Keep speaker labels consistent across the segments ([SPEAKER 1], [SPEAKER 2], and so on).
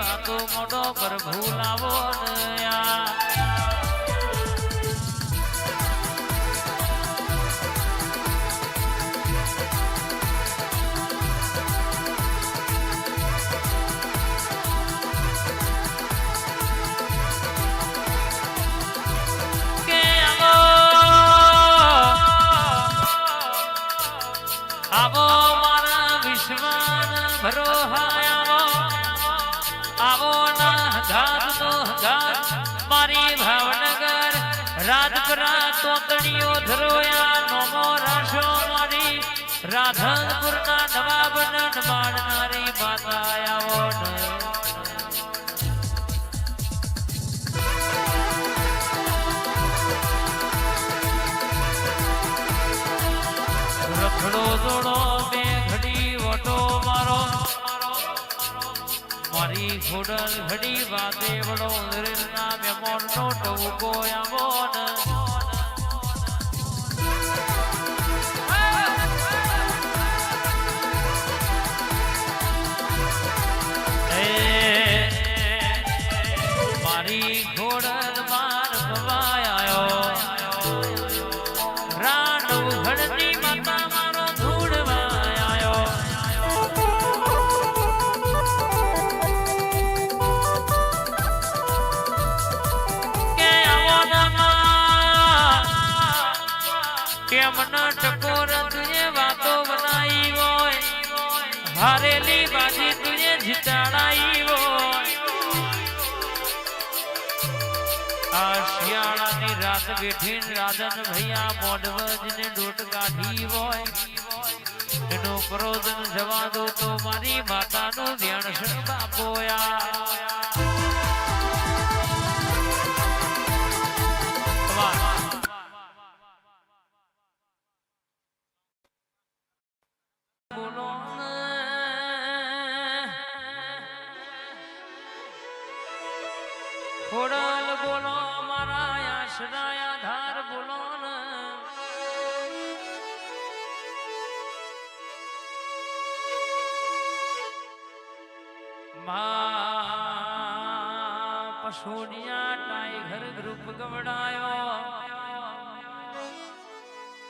[SPEAKER 1] વાતો મોટો પ્રભુ લાવો નયા આવો મારા વિશ્વાન ભરો આવો ના ઘાત નો ઘાત મારી ભાવનગર રાજપરા તોતણીઓ ધરોયા નોમો રાશો મારી રાધનપુર ના નવાબ માણનારી માતા આવો રખડો જોડો બે ઘડી વટો મારો મારી ખોડલ ઘડી વાતે વડો ના મેમોન નો ટવકો આમોન મારી ખોડલ માર ભવાયો રાણવ ઘડની માતા મારો ધૂળવાયો કે આવોદમાં કેમના ટકોર તુએ વાતો બનાઈ હોય હારેલી બાજી તુએ જીતાડાઈ હોય આ શિયાળાની રાત બેઠી રાધન ભૈયા મોઢવજ ને ડોટ કાઢી હોય એનો ક્રોધન જવા દો તો મારી માતાનું ધ્યાન બાપોયા ખોડલ બોલો મારા આશરાયા ધાર બોલો પશુનિયા ટાઈગર ગ્રુપ ગવડાયો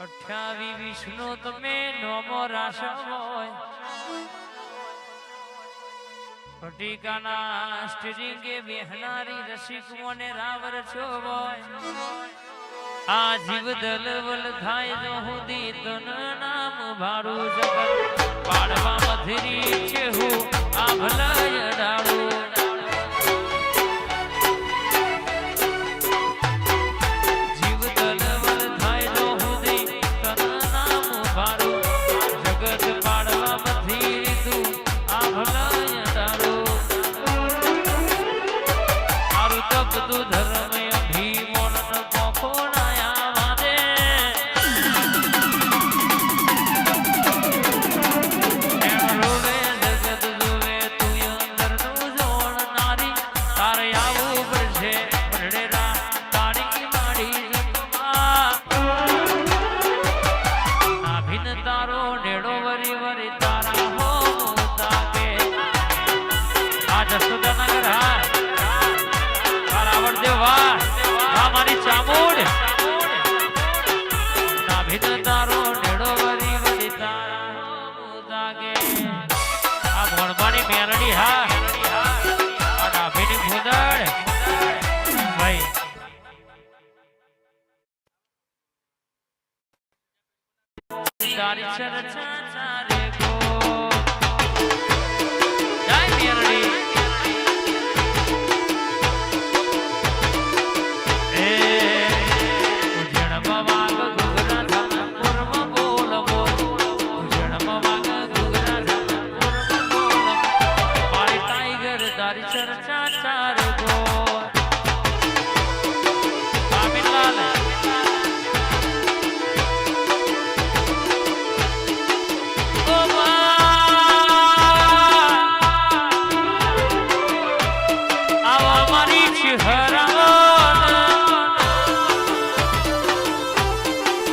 [SPEAKER 1] 28 વિષ્ણુ તમે નોમો રાશો હોય ટીકાના સ્ટીરિંગે બેહનારી રસિકોને રાવર છો હોય આ જીવ દલવલ થાય જો હુદી તન નામ ભાડું જગત પાડવા મધરી છે હું આ ભલાય ડાળું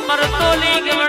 [SPEAKER 2] Martoling